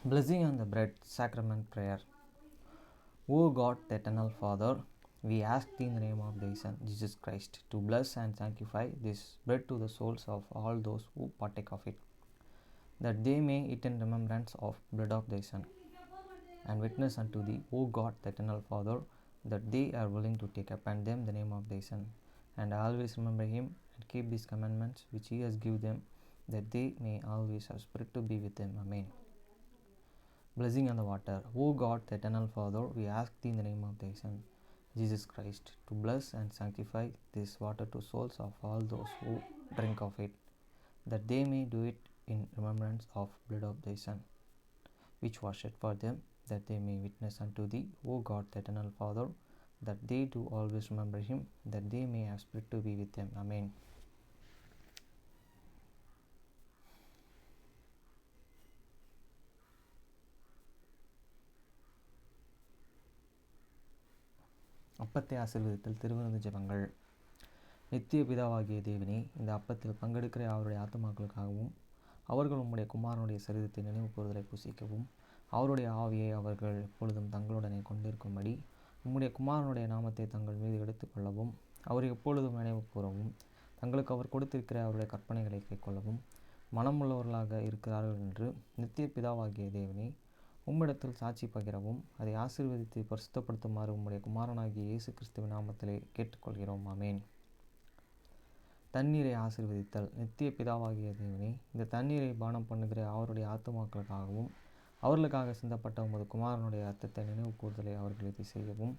Blessing on the bread, sacrament prayer. O God, the eternal Father, we ask thee in the name of thy Son, Jesus Christ, to bless and sanctify this bread to the souls of all those who partake of it, that they may eat in remembrance of blood of thy Son, and witness unto thee, O God, the eternal Father, that they are willing to take upon them the name of thy Son, and always remember him, and keep these commandments which he has given them, that they may always have spirit to be with them. Amen. Blessing on the water. O God, the eternal Father, we ask thee in the name of thy Son, Jesus Christ, to bless and sanctify this water to souls of all those who drink of it, that they may do it in remembrance of blood of thy Son, which was shed for them, that they may witness unto thee, O God, the eternal Father, that they do always remember him, that they may have spirit to be with them. Amen. அப்பத்தை ஆசீர்வதித்தல். திருவிருந்து ஜெபங்கள். நித்திய பிதாவாகிய தேவனே, இந்த அப்பத்தில் பங்கெடுக்கிற அவருடைய ஆத்துமாக்களுக்காகவும் அவர்கள் உம்முடைய குமாரனுடைய சரீரத்தை நினைவு கூறுதலை புசிக்கவும் அவருடைய ஆவியை அவர்கள் எப்பொழுதும் தங்களுடனே கொண்டிருக்கும்படி உம்முடைய குமாரனுடைய நாமத்தை தங்கள் மீது எடுத்துக்கொள்ளவும் அவரை எப்பொழுதும் நினைவு கூறவும் தங்களுக்கு அவர் கொடுத்திருக்கிற அவருடைய கற்பனைகளை கைக்கொள்ளவும் மனமுள்ளவர்களாக இருக்கிறார்கள் என்று நித்திய பிதாவாகிய தேவனே, உம்மிடத்தில் சாட்சி பகிரவும் அதை ஆசீர்வதித்து பரிசுத்தப்படுத்துமாறு உம்முடைய குமாரனாகிய இயேசு கிறிஸ்துவின் நாமத்திலே கேட்டுக்கொள்கிறோம். ஆமேன். தண்ணீரை ஆசீர்வதித்தல். நித்திய பிதாவாகிய தேவனே, இந்த தண்ணீரை பானம் பண்ணுகிற அவருடைய ஆத்துமாக்களுக்காகவும் அவர்களுக்காக சிந்தப்பட்ட உமது குமாரனுடைய இரத்தத்தை நினைவு கூறுதலை அவர்களுக்கு செய்யவும்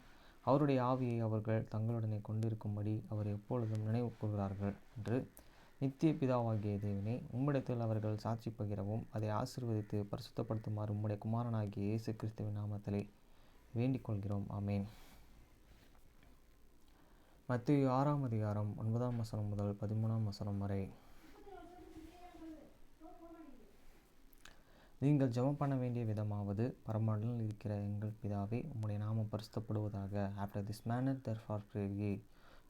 அவருடைய ஆவியை அவர்கள் தங்களுடனே கொண்டிருக்கும்படி அவர் எப்பொழுதும் நினைவு கூறுகிறார்கள் என்று நித்திய பிதாவாகிய தேவனே, உம்மிடத்தில் அவர்கள் சாட்சி பகிரவும் அதை ஆசீர்வதித்து பரிசுத்தப்படுத்துமாறு உம்முடைய குமாரனாகிய இயேசு கிறிஸ்துவின் நாமத்திலே வேண்டிக் கொள்கிறோம். ஆமேன். மத்தேயு 6ஆம் அதிகாரம் 9ஆம் வசனம் முதல் 13ஆம் வசனம் வரை. நீங்கள் ஜெபம் பண்ண வேண்டிய விதமாவது, பரமண்டலில் இருக்கிற எங்கள் பிதாவே, உம்முடைய நாமம் பரிசுத்தப்படுவதாக. After this manner therefore pray ye,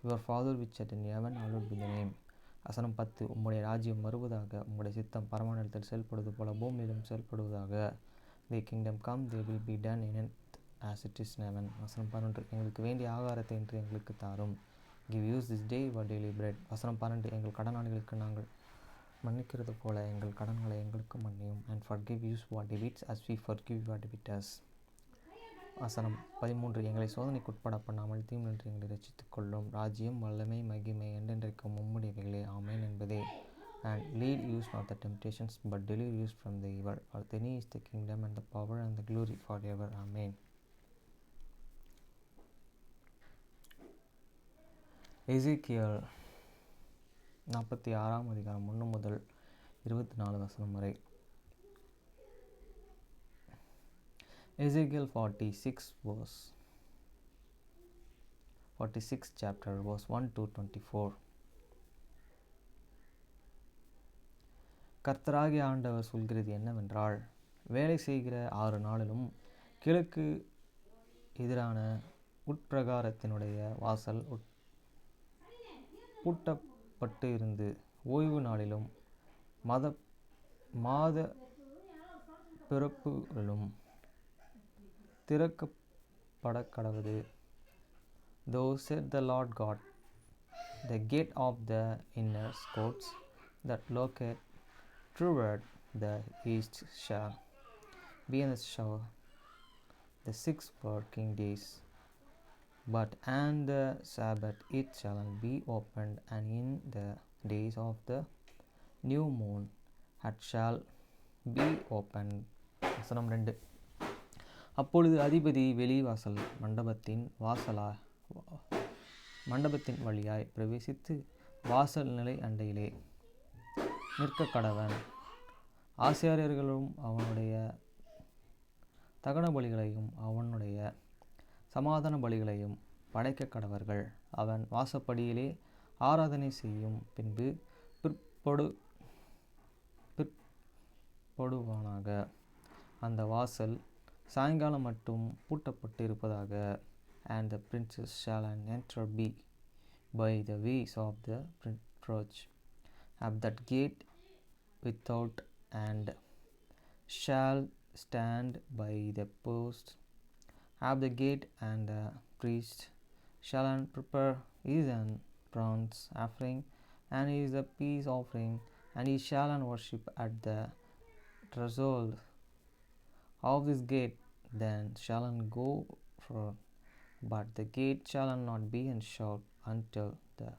your father which art in heaven, hallowed be thy name. வசனம் 10. உம்முடைய ராஜ்யம் வருவதாக. உம்முடைய சித்தம் பரமண்டலத்தில் செயல்படுவது போல பூமியிலும் செயல்படுவதாக. தி kingdom come, they will be done in earth as it is in heaven. வசனம் 11. எங்களுக்கு வேண்டிய ஆகாரத்தை இன்று எங்களுக்கு தாரும். give us this day our daily bread. வசனம் 12. எங்கள் கடனாளிகளுக்கு நாங்கள் மன்னிக்கிறது போல எங்கள் கடன்களை எங்களுக்கு மன்னியும். and forgive us our debts as we forgive our debtors. வசனம் 13. எங்களை சோதனைக்கு உட்பட பண்ணாமல் தீமையின்றி எங்களை ரட்சித்துக் கொள்ளும். ராஜ்யம், வல்லமை, மகிமை என்றென்றைக்கும் உம்முடையவைகளே. ஆமென் என்பதே. and lead us not the temptations but deliver us from the evil. for thine is the kingdom and the power and the glory forever. Amen. எசேக்கியேல் 46ஆம் அதிகாரம் 1 முதல் 24 வசனம் வரை. Ezekiel 46 chapter verse 1 to 24. கர்த்தராகிய ஆண்டவர் சொல்கிறது என்னவென்றால், வேலை செய்கிற 6 நாளிலும் கிழக்கு எதிரான உட்பிரகாரத்தினுடைய வாசல் பூட்டப்பட்டு இருந்து ஓய்வு நாளிலும் மாத பிறப்புகளிலும் திறக்கப்படக்கடவது. Thou said the Lord God, the gate of the inner courts that looketh toward the east shall be in the 6 working days, but and the Sabbath it shall be opened, and in the days of the new moon it shall be opened. வசனம் 2. அப்பொழுது அதிபதி வெளிவாசல் மண்டபத்தின் வழியாய் பிரவேசித்து வாசல் நிலை அண்டையிலே நிற்க கடவன். ஆசாரியர்களும் அவனுடைய தகன பலிகளையும் அவனுடைய சமாதான பலிகளையும் படைக்க கடவர்கள். அவன் வாசப்படியிலே ஆராதனை செய்யும் பின்பு பிற்படுவானாக. அந்த வாசல் சாயங்காலம் மட்டும் பூட்டப்பட்டு இருப்பதாக. and the princes shall enter by the ways of the approach of that gate without, and shall stand by the post of the gate, and the priest shall prepare his bronze offering and his peace offering, and he shall worship at the threshold of this gate. Then shall go forth, but the gate shall not be shut until the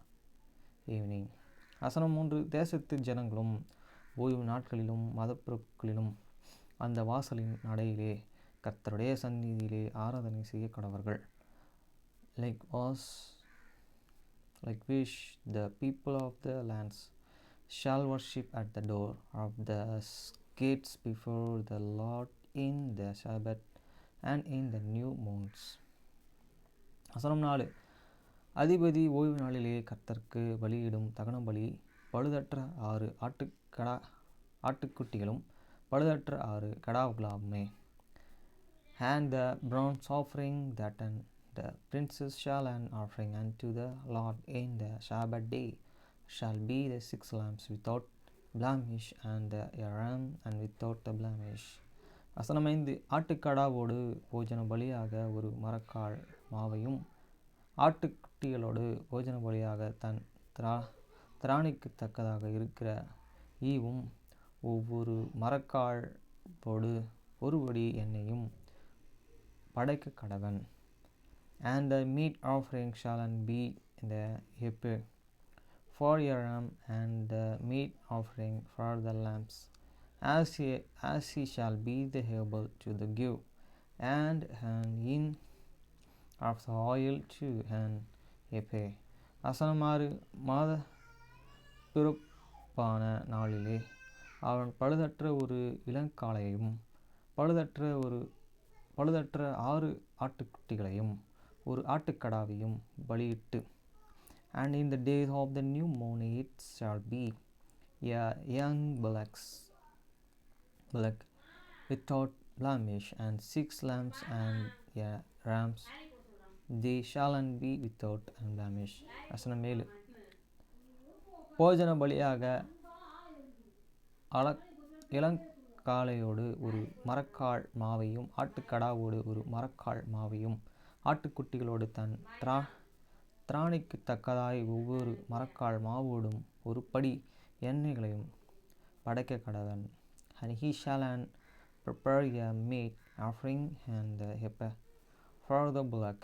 evening. வசனம் 3. தேசத்து ஜனங்களும் ஓய்வு நாட்களிலும் மதப்பிறப்புகளிலும் அந்த வாசலின் நடையிலே கர்த்தருடைய சந்நிதியிலே ஆராதனை செய்ய கடவர்கள். Like which the people of the lands shall worship at the door of the gates before the Lord in the Sabbath and in the new moons. வசனம் 4. அதிபதி ஓய்வு நாளிலே கர்த்தருக்கு பலியிடும் தகன பலி பழுதற்ற 6 ஆட்டுக்குட்டிகளும் பழுதற்ற 6 கடாவுகளாமே. And the bronze offering that and the princes shall an offering unto the Lord in the Sabbath day shall be the 6 lambs without blemish, and the ram and without the blemish. வசனம் 5. ஆட்டுக்கடாவோடு போஜன பலியாக ஒரு மரக்கால் மாவையும் ஆட்டுக்குட்டிகளோடு போஜன பலியாக தன் திராணிக்கு தக்கதாக இருக்கிற ஈவும் ஒவ்வொரு மரக்காலோடு ஒருபடி எண்ணெயும் படைக்க கடவன். And the meat offering shall be the heifer for your ram, and the meat offering for the lambs, as he shall be the able to the give, and an in of the oil to an heifer. வசனம் 6. மாத பிறப்பான நாளிலே அவன் பழுதற்ற ஒரு இளங்காளையையும் பழுதற்ற 6 ஆட்டுக்குட்டிகளையும் ஒரு ஆட்டுக்கடாவையும் பலியிட்டு, and in the days of the new moon it shall be a young bullock without blemish, and 6 lambs and a rams, they shall be without blemish. வசனம் 7. போஜன பலியாக இளங்காளையோடு ஒரு மரக்கால் மாவையும் ஆட்டுக்கடாவோடு ஒரு மரக்கால் மாவையும் ஆட்டுக்குட்டிகளோடு தன் திராணிக்கு தக்கதாய் ஒவ்வொரு மரக்கால் மாவோடும் ஒரு படி எண்ணெய்களையும் படைக்க கடவன். And he shall prepare a meat offering and the heifer for the bullock,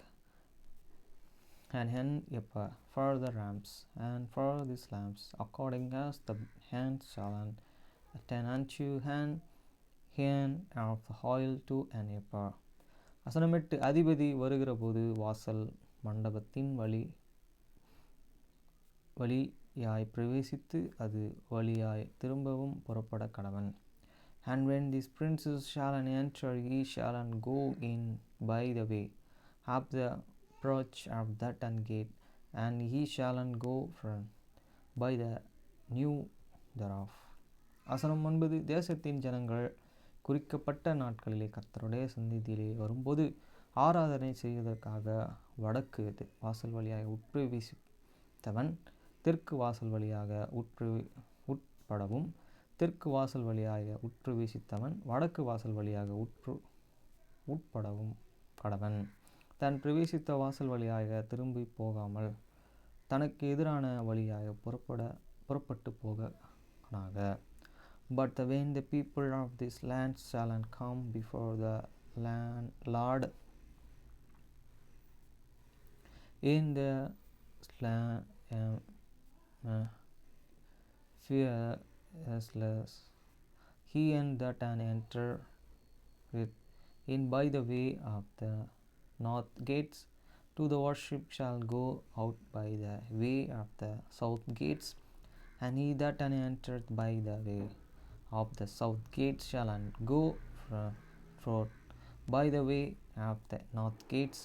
and an heifer for the rams, and for these lambs, according as the hand shall attend unto an of the oil to an heifer. வசனம் 8. அதிபதி வருகிற போது வாசல் மண்டபத்தின் வழியாய் பிரவேசித்து அது வழியாய் திரும்பவும் புறப்பட கடவன். And when these princes shall enter, he shall go in by the way of the approach of that gate, and he shall go from by the new thereof. வசனம் 9. தேசத்தின் ஜனங்கள் குறிக்கப்பட்ட நாட்களிலே கர்த்தருடைய சந்நிதியிலே வரும்போது ஆராதனை செய்வதற்காக வடக்கு வாசல் வழியாக உட்பிரவேசித்தவன் தெற்கு வாசல் வழியாக உட்படவும், தெற்கு வாசல் வழியாக உட்பிரவேசித்தவன் வடக்கு வாசல் வழியாக உட்படவும் கடவன். தன் பிரவேசித்த வாசல் வழியாக திரும்பி போகாமல் தனக்கு எதிரான வழியாக புறப்பட்டு போகனாக. But when the people of this land shall come before the Lord in the fearless, he and that enter it in by the way of the north gates to the worship shall go out by the way of the south gates, and he that entereth by the way of the south gates shall go forth by the way of the north gates.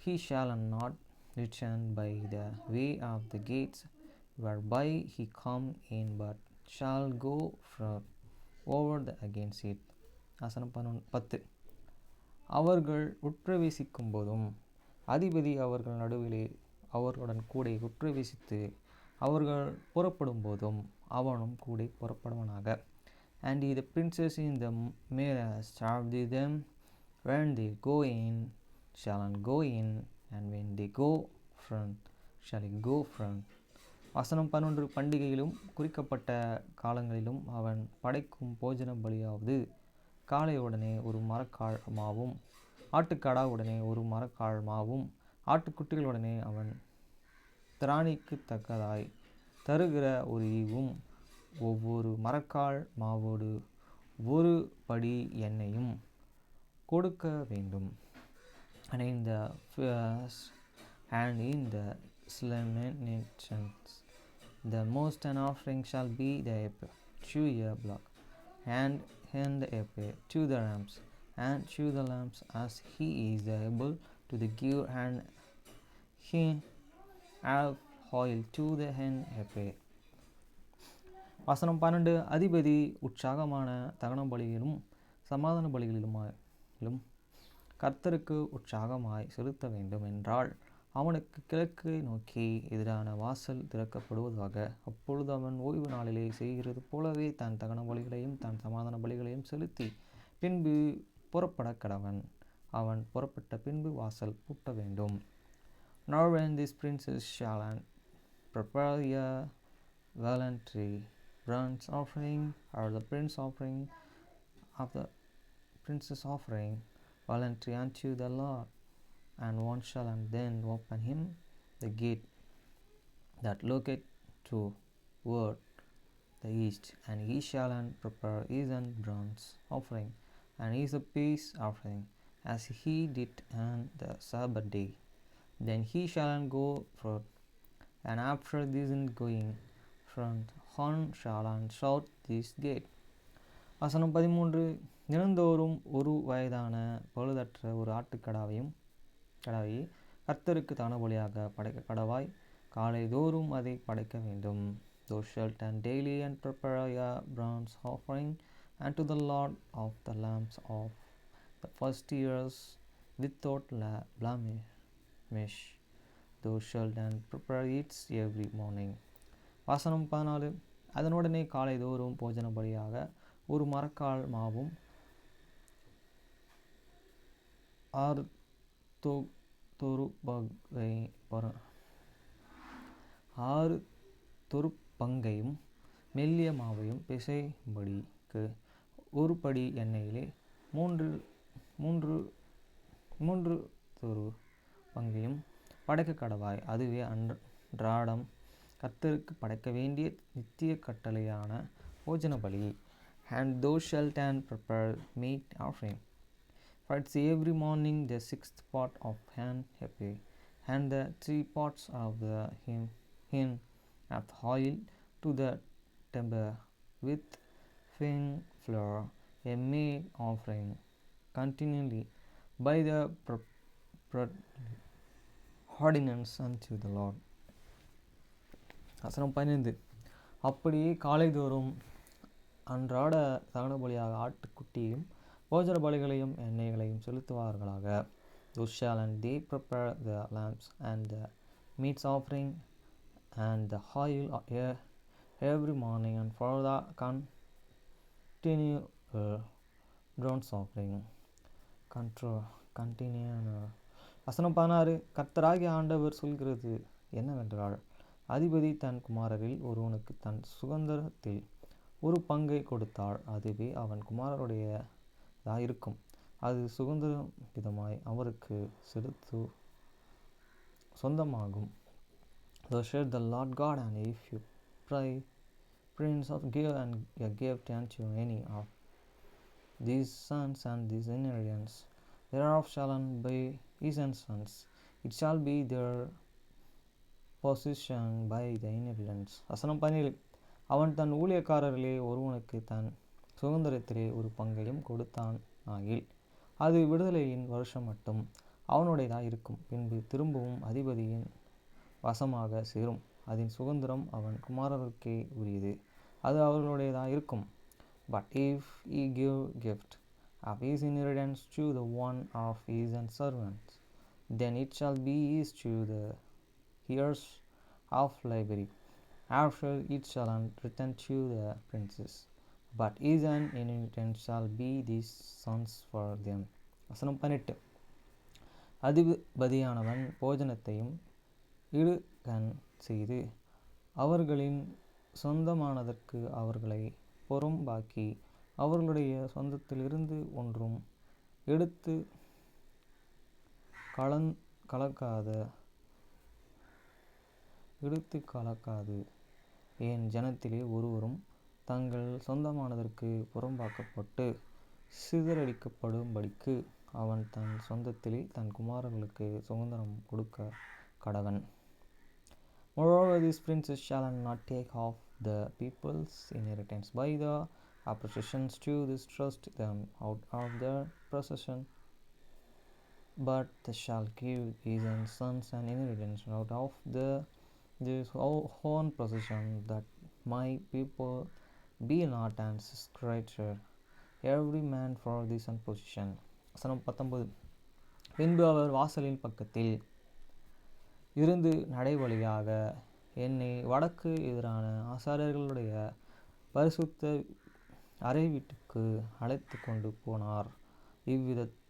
He shall not return by the way of the gates whereby he come in, but shall go forth over the against it. வசனம் 10. அவர்கள் உட்பிரவேசிக்கும் போதும் அதிபதி அவர்கள் நடுவிலே அவர்களுடன் கூட உட்பிரவேசித்து அவர்கள் புறப்படும் போதும் அவனும் கூட புறப்படுவனாக. and the princes in the mirror serve them. When they go in, shall go in, and when they go front, shall go front. வசனம் 11. பண்டிகையிலும் குறிக்கப்பட்ட காலங்களிலும் அவன் படைக்கும் போஜன பலியாவது காளையுடனே ஒரு மரக்கால் மாவும் ஆட்டுக்கடாவுடனே ஒரு மரக்கால் மாவும் ஆட்டுக்குட்டிகளுடனே அவன் திராணிக்கு தக்கதாய் தருகிற ஒரு ஈவும் ஒவ்வொரு மரக்கால் மாவோடு ஒரு படி எண்ணெயும் கொடுக்க வேண்டும். And in the first and in the solemnities the most an offering shall be the chew a block, and the to the rams, and chew the lambs as he is able to the give, and he have oil to the hen epe. வசனம் 12. அதிபதி உற்சாகமான தகன பலிகளிலும் சமாதான பலிகளிலும் கர்த்தருக்கு உற்சாகமாய் செலுத்த வேண்டும் என்றால் அவனுக்கு கிழக்கு நோக்கி எதிரான வாசல் திறக்கப்படுவதாக. அப்பொழுது அவன் ஓய்வு நாளிலே செய்கிறது போலவே தன் தகன பலிகளையும் தன் சமாதான பலிகளையும் செலுத்தி பின்பு புறப்பட கடவன். அவன் புறப்பட்ட பின்பு வாசல் பூட்ட வேண்டும். Now when these princes shall prepare a voluntary burnt offering, or the prince offering of the prince's offering voluntary unto the Lord, and one shall then open him the gate that looketh toward the east, and he shall prepare his burnt offering and his peace offering, as he did on the Sabbath day. Then he shall go forth, and after this going front horn shall shout this gate. வசனம் 13. தினந்தோறும் ஒரு வயதான பழுதற்ற ஒரு ஆட்டுக்கடாவையை கர்த்தருக்கு தகனபலியாக படைக்க கடவாய். காலை தோறும் அதை படைக்க வேண்டும். Thou shalt daily and prepare a burnt offering unto the Lord of the lambs of the first years without blemish. Thou shalt prepare it every morning. வசனம் 14. அதனுடனே காலை தோறும் போஜன பலியாக ஒரு மரக்கால் மாவும் 6 தொறுப்பங்கையும் மெல்லிய மாவையும் பிசையும்படிக்கு ஒரு படி எண்ணெயிலே 3 தொறுப்பங்கையும் படைக்க கடவாய். அதுவே அன்றாடம் கர்த்தருக்கு படைக்க வேண்டிய நித்திய கட்டளையான போஜன பலி. And thou shalt prepare meat offering. For it's every morning the 6th part of an ephah, and the 3 parts of the hin of oil to the timber with fine flour, a meat offering continually by the ordinance unto the Lord. வசனம் 15. அப்படியே காலைதோறும் அன்றாட தகன பலியாக ஆட்டுக்குட்டியையும் போஜன பலிகளையும் எண்ணெய்களையும் செலுத்துவார்களாக. Thou shall and they prepare the lamps and the meats offering and the oil every morning, and for the continual burnt offering. வசனம் 16. கர்த்தராகிய ஆண்டவர் சொல்கிறது என்னவென்றால், அதிபதி தன் குமாரரில் ஒருவனுக்கு தன் சுதந்திரத்தில் ஒரு பங்கை கொடுத்தால் அதுவே அவன் குமாரருடையதாயிருக்கும். அது சுதந்திரம் விதமாய் அவருக்கு சொந்தமாகும். Thus said the Lord God, and if you prince of give and a gift unto any of these sons and these inheritance thereof shall be his sons, it shall be their possession by the inheritance. வசனம் 17. அவன் தன் ஊழியக்காரரிலே ஒருவனுக்கு தன் சுதந்திரத்திலே ஒரு பங்கையும் கொடுத்தான் ஆகில் அது விடுதலையின் வருஷம் மட்டும் அவனுடையதாக இருக்கும். பின்பு திரும்பவும் அதிபதியின் வசமாக சேரும். அதன் சுதந்திரம் அவன் குமாரருக்கே உரியது, அது அவர்களுடையதாக இருக்கும். But if he give gift of his inheritance to the one of his servants, then it shall be his to the years of slavery. After it shall return to the princes but is an inheritance shall be these sons for them. வசனம் 18. அதிபதியானவன் போஜனத்தையும் இடுகண் செய்து அவர்களின் சொந்தமானதற்கு அவர்களை புறம்பாக்கி அவர்களுடைய சொந்தத்திலிருந்து ஒன்றும் எடுத்து கலக்காது என் ஜனத்திலே ஒருவரும் தங்கள் சொந்தமானதற்கு புறம்பாக்கப்பட்டு சிதறடிக்கப்படும்படிக்கு அவன் தன் சொந்தத்திலே தன் குமாரர்களுக்கு சுதந்திரம் கொடுக்க கடவன். Moreover, these princes shall not take off the people's inheritance by the appositions to distrust them out of their possession, but they shall give his sons an inheritance out of this own possession, that my people be not an discredited, every man for this own possession. வசனம் 19. பின்பு அவர் வாசலின் பக்கத்தில் இருந்து நடைவழியாக என்னை வடக்கு எதிரான ஆசாரியர்களுடைய பரிசுத்த அறை வீட்டுக்கு அழைத்து கொண்டு போனார்.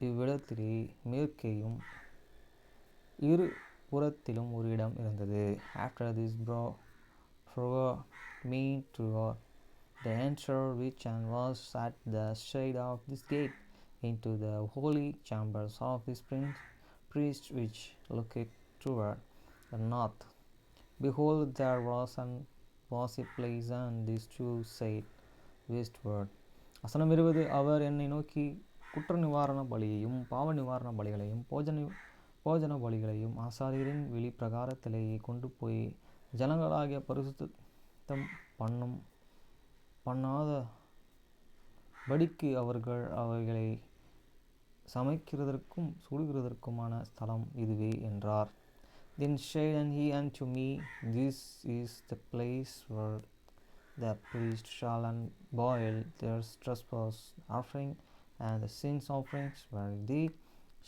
இவ்விடத்திலே மேற்கேயும் இரு புறத்திலும் ஒரு இடம் இருந்தது. After this brought me toward the entry which was at the side of this gate into the holy chambers of this priest which looked toward the north. Behold, there was a place on this two side westward. வசனம் 20. அவர் என்னை நோக்கி குற்ற நிவாரண பலியையும் பாவ நிவாரண பலிகளையும் போஜன பலிகளையும் ஆசாரியரின் வெளி பிரகாரத்திலேயே கொண்டு போய் ஜனங்களாகிய பரிசுத்தம் பண்ணாத படிக்கு அவர்கள் அவைகளை சமைக்கிறதற்கும் சுடுகிறதற்குமான ஸ்தலம் இதுவே என்றார். Then said he unto me, This is the place where the priest shall boil their trespass offering and the sins offerings, where they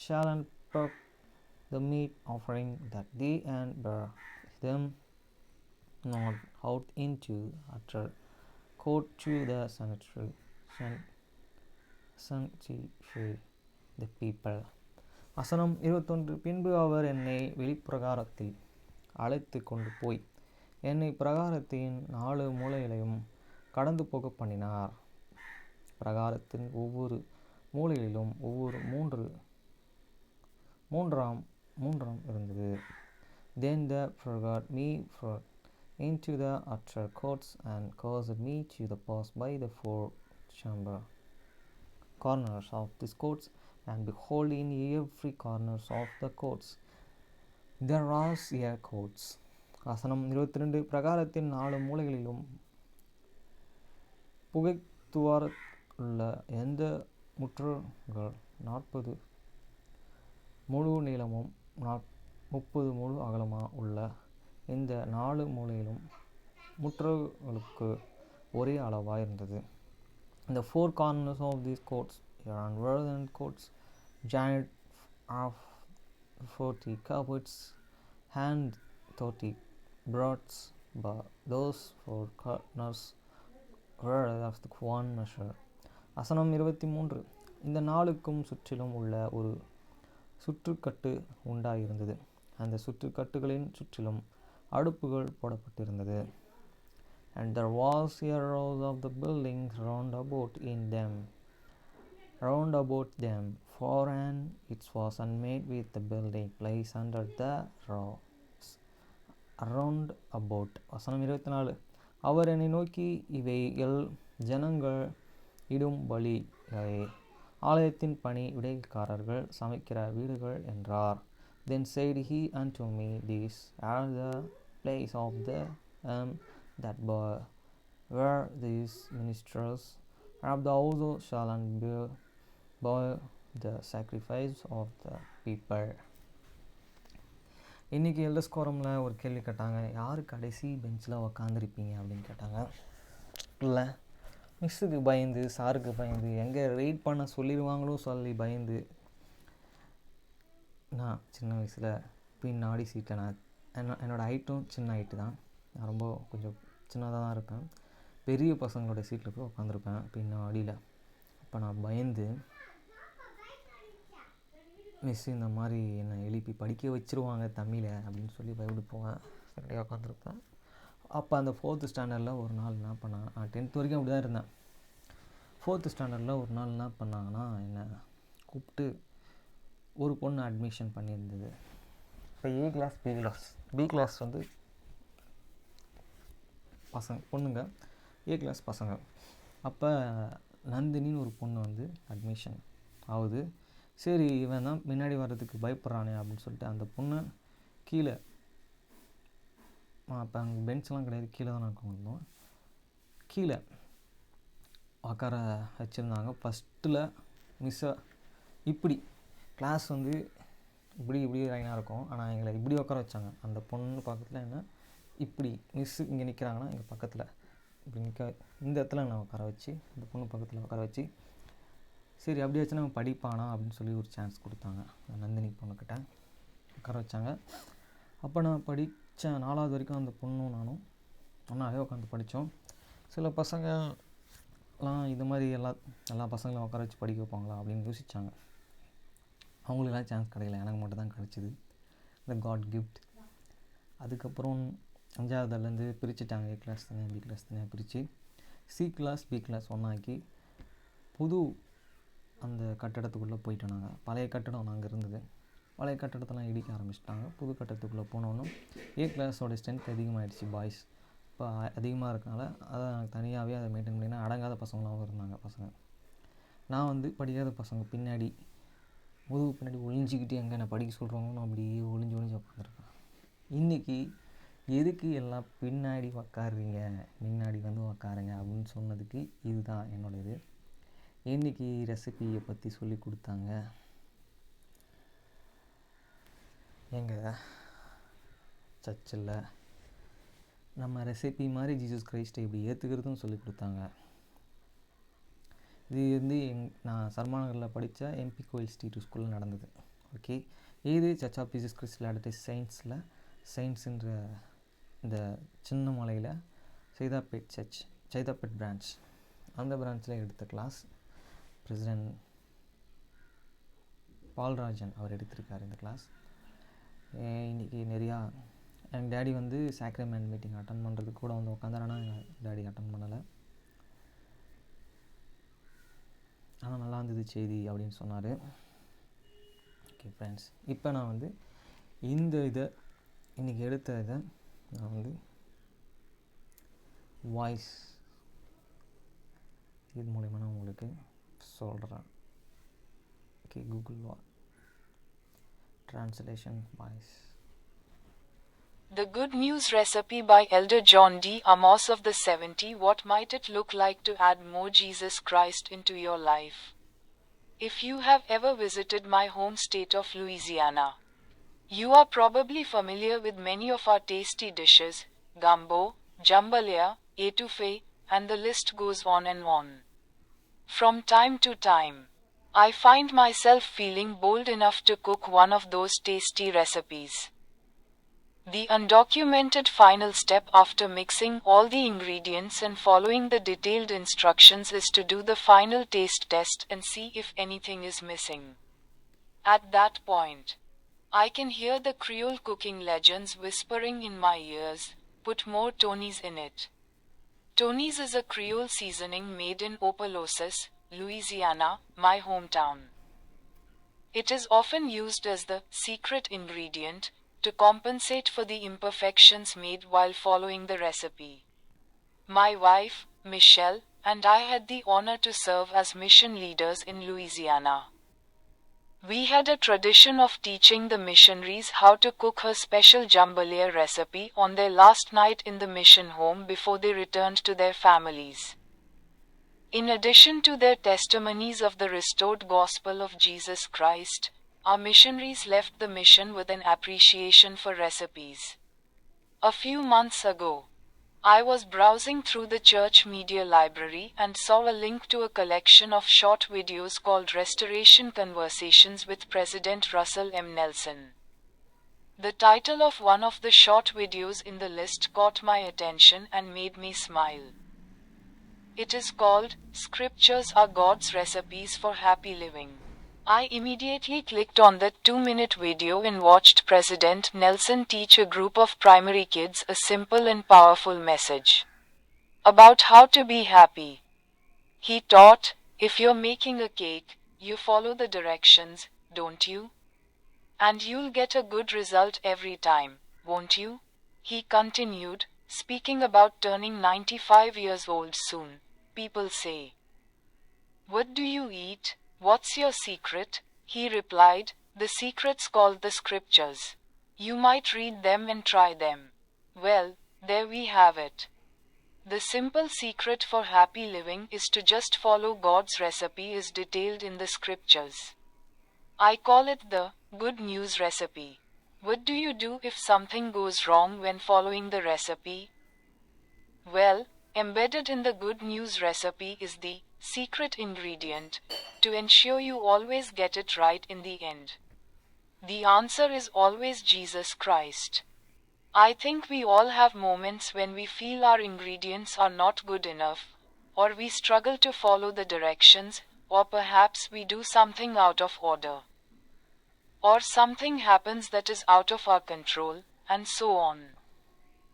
shall prep the meat offering, that they bear them not out into utter court to the sanctify the people. வசனம் 21. பின்பு அவர் என்னை வெளிப்பிரகாரத்தில் அழைத்து கொண்டு போய் என்னை பிரகாரத்தின் 4 மூலைகளையும் கடந்து போக பண்ணினார். பிரகாரத்தின் ஒவ்வொரு மூலைகளிலும் ஒவ்வொரு மூன்றாம் இருந்தது. Then they brought me into the outer courts and caused me to pass by the 4 corners of these courts, and behold, in every corners of the courts there was a courts. வசனம் 22. பிரகாரத்தின் 4 மூலைகளிலும் புகைத்துவார உள்ள எந்த முற்றுகள் 40 முழு நீளமும் 30 முழு அகலமா உள்ள இந்த 4 மூலையிலும் முற்றுகளுக்கு ஒரே அளவாய் இருந்தது. The 4 corners of these courts were and courts joined of 40 cubits and 30 broads, but those 4 corners were of the one measure. வசனம் 23. இந்த 4க்கும் சுற்றிலும் உள்ள ஒரு சுற்றுக்கட்டு உண்டாயிருந்தது. அந்த சுற்றுக்கட்டுகளின் சுற்றிலும் அடுப்புகள் போடப்பட்டிருந்தது. And there was a row of the buildings round about them, for and it was unmade with the building place under the rows round about. வசனம் 24. அவர் என்னை நோக்கி, இவைகள் ஜனங்கள் இடும் பலிகளே, ஆலயத்தின் பணி விடைக்காரர்கள் சமைக்கிற வீடுகள் என்றார். Then said he unto me, These are the place of them that were these ministers of the household shall boil the sacrifice of the people. இன்றைக்கி எல்டர்ஸ் கோரமில் ஒரு கேள்வி கேட்டாங்க, யார் கடைசி பெஞ்சில் உக்காந்துருப்பீங்க அப்படின்னு கேட்டாங்க. இல்லை, மிஸ்ஸுக்கு பயந்து, சாருக்கு பயந்து, எங்கே ரீட் பண்ண சொல்லிடுவாங்களோ சொல்லி பயந்து நான் சின்ன வயசில் பின்னாடி சீட்டை என்னோடய ஹைட்டும் சின்ன ஹைட்டு தான். நான் ரொம்ப கொஞ்சம் சின்னதாக தான் இருப்பேன். பெரிய பசங்களோட சீட்டில் போய் உட்காந்துருப்பேன் பின்னாடியில். அப்போ நான் பயந்து மிஸ் இந்த மாதிரி என்னை எழுப்பி படிக்க வச்சுருவாங்க தமிழை அப்படின்னு சொல்லி பயப்பட்டு போவேன். ரெடியாக உட்காந்துருப்பேன். அப்போ அந்த 4th ஸ்டாண்டர்டில் ஒரு நாள் என்ன பண்ணாங்க, நான் 10th வரைக்கும் அப்படி தான் இருந்தேன். 4th ஸ்டாண்டர்டில் ஒரு நாள் என்ன பண்ணாங்கன்னா, என்னை கூப்பிட்டு ஒரு பொண்ணு அட்மிஷன் பண்ணியிருந்தது. இப்போ ஏ கிளாஸ் பி கிளாஸ் வந்து பசங்க பொண்ணுங்க, ஏ கிளாஸ் பசங்க. அப்போ நந்தினின்னு ஒரு பொண்ணு வந்து அட்மிஷன் ஆகுது. சரி, இவன் தான் முன்னாடி வர்றதுக்கு பயப்படுறானே அப்படின்னு சொல்லிட்டு அந்த பொண்ணை கீழே, அப்போ அங்கே பெஞ்ச்லாம் கிடையாது, கீழே தான் நான் உட்காந்துருந்தோம், கீழே உட்கார வச்சுருந்தாங்க. ஃபஸ்ட்டில் மிஸ்ஸை இப்படி கிளாஸ் வந்து இப்படி லைனாக இருக்கும், ஆனால் எங்களை இப்படி உட்கார வச்சாங்க. அந்த பொண்ணு பக்கத்தில் என்ன இப்படி மிஸ்ஸு இங்கே நிற்கிறாங்கன்னா எங்கள் பக்கத்தில் இப்படி இந்த இடத்துல நான் உட்கார வச்சு, இந்த பொண்ணு பக்கத்தில் உட்கார வச்சு, சரி அப்படி வச்சு நம்ம படிப்பானா அப்படின்னு சொல்லி ஒரு சான்ஸ் கொடுத்தாங்க. நந்தினி பொண்ணுக்கிட்ட உட்கார வச்சாங்க. அப்போ நான் படித்தேன் 4வது வரைக்கும். அந்த பொண்ணும் நானும் ஒன்றாவே உட்காந்து படித்தோம். சில பசங்கள்லாம் இது மாதிரி எல்லா பசங்களும் உட்கார வச்சு படிக்க வைப்பாங்களா அப்படின்னு யோசித்தாங்க. அவங்களுக்கெல்லாம் சான்ஸ் கிடைக்கல, எனக்கு மட்டும் தான் கிடச்சிது. இந்த காட் கிஃப்ட். அதுக்கப்புறம் 5வதுலேருந்து பிரிச்சுட்டாங்க. ஏ கிளாஸ் தனியாக, பி கிளாஸ் தனியாக பிரித்து சி கிளாஸ் பி கிளாஸ் ஒன்றாக்கி புது அந்த கட்டடத்துக்குள்ளே போயிட்டோம். நாங்கள் பழைய கட்டடம் நாங்கள் இருந்தது, பழைய கட்டடத்தெல்லாம் இடிக்க ஆரம்பிச்சிட்டாங்க. புது கட்டடத்துக்குள்ளே போனோன்னும் ஏ கிளாஸோட ஸ்ட்ரென்த் அதிகமாகிடுச்சு, பாய்ஸ் இப்போ அதிகமாக இருக்கனால அதை தனியாகவே அதை மெயின்டைன் பண்ணினா அடங்காத பசங்களாகவும் இருந்தாங்க பசங்க. நான் வந்து படிக்காத பசங்க பின்னாடி பின்னாடி ஒளிஞ்சிக்கிட்டு எங்கே என்னை படிக்க சொல்கிறவங்களும் அப்படியே ஒளிஞ்சு உட்காந்துருக்கேன். இன்றைக்கி எதுக்கு எல்லாம் பின்னாடி உக்காடுறீங்க, முன்னாடி வந்து உக்காருங்க அப்படின்னு சொன்னதுக்கு இதுதான் என்னோட இது. இன்றைக்கி ரெசிபியை பற்றி சொல்லி கொடுத்தாங்க எங்கள் சர்ச்சில். நம்ம ரெசிபி மாதிரி ஜீசஸ் கிரைஸ்ட்டை இப்படி ஏற்றுக்கிறதும் சொல்லி கொடுத்தாங்க. இது வந்து நான் சர்மாநகரில் படித்த எம்பி கோயில் ஸ்ட்ரீட் ஸ்கூலில் நடந்தது. ஓகே, இது சர்ச் ஆஃப் ஜீசஸ் கிரைஸ்ட் லேட்டர்-டே சயின்ஸில், சயின்ஸுன்ற இந்த சின்ன மலையில் சைதாப்பேட் பிரான்ச், அந்த பிரான்ச்சில் எடுத்த கிளாஸ். பிரசிடென்ட் பால்ராஜன் அவர் எடுத்திருக்கார் இந்த கிளாஸ். இன்றைக்கி நிறையா எங்கள் டேடி வந்து சாக்ரமெண்ட் மீட்டிங் அட்டன் பண்ணுறதுக்கு கூட வந்து உட்காந்தாரனா எங்கள் டேடி அட்டன் பண்ணலை. ஆனால் நல்லா இருந்தது செய்தி அப்படின்னு சொன்னார். ஓகே ஃப்ரெண்ட்ஸ், இப்போ நான் வந்து இந்த இன்றைக்கி எடுத்த இதை நான் வந்து வாய்ஸ் இது மூலயமா நான் உங்களுக்கு சொல்கிறேன். Okay, Google translation voice. The Good News Recipe by Elder John D. Amos of the 70. What might it look like to add more Jesus Christ into your life? If you have ever visited my home state of Louisiana, you are probably familiar with many of our tasty dishes, gumbo, jambalaya, etouffee, and the list goes on and on. From time to time, I find myself feeling bold enough to cook one of those tasty recipes. The undocumented final step after mixing all the ingredients and following the detailed instructions is to do the final taste test and see if anything is missing. At that point, I can hear the Creole cooking legends whispering in my ears, "Put more Tony's in it." Tony's is a Creole seasoning made in Opelousas, Louisiana, my hometown. It is often used as the secret ingredient to compensate for the imperfections made while following the recipe. My wife, Michelle, and I had the honor to serve as mission leaders in Louisiana. We had a tradition of teaching the missionaries how to cook her special jambalaya recipe on their last night in the mission home before they returned to their families. In addition to their testimonies of the restored gospel of Jesus Christ, our missionaries left the mission with an appreciation for recipes. A few months ago, I was browsing through the church media library and saw a link to a collection of short videos called Restoration Conversations with President Russell M. Nelson. The title of one of the short videos in the list caught my attention and made me smile. It is called Scriptures Are God's Recipes for Happy Living. I immediately clicked on the 2-minute video and watched President Nelson teach a group of primary kids a simple and powerful message about how to be happy. He taught, if you're making a cake, you follow the directions, don't you? And you'll get a good result every time, won't you? He continued, speaking about turning 95 years old soon. People say, "What do you eat? What's your secret?" He replied, "The secret's called the Scriptures. You might read them and try them." Well, there we have it. The simple secret for happy living is to just follow God's recipe as detailed in the Scriptures. I call it the good news recipe. What do you do if something goes wrong when following the recipe? Well, embedded in the good news recipe is the secret ingredient to ensure you always get it right in the end. The answer is always Jesus Christ. I think we all have moments when we feel our ingredients are not good enough, or we struggle to follow the directions, or perhaps we do something out of order, or something happens that is out of our control, and so on.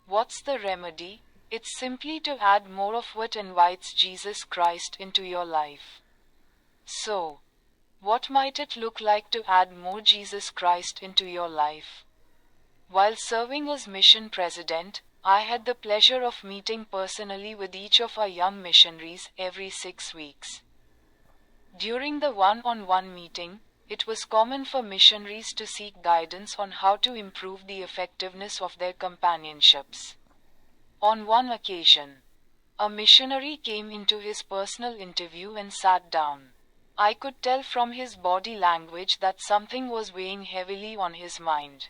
What's the remedy? It's simply to add more of what invites Jesus Christ into your life. So, what might it look like to add more Jesus Christ into your life? While serving as mission president, I had the pleasure of meeting personally with each of our young missionaries every 6 weeks. During the one-on-one meeting, it was common for missionaries to seek guidance on how to improve the effectiveness of their companionships. On one occasion, a missionary came into his personal interview and sat down. I could tell from his body language that something was weighing heavily on his mind.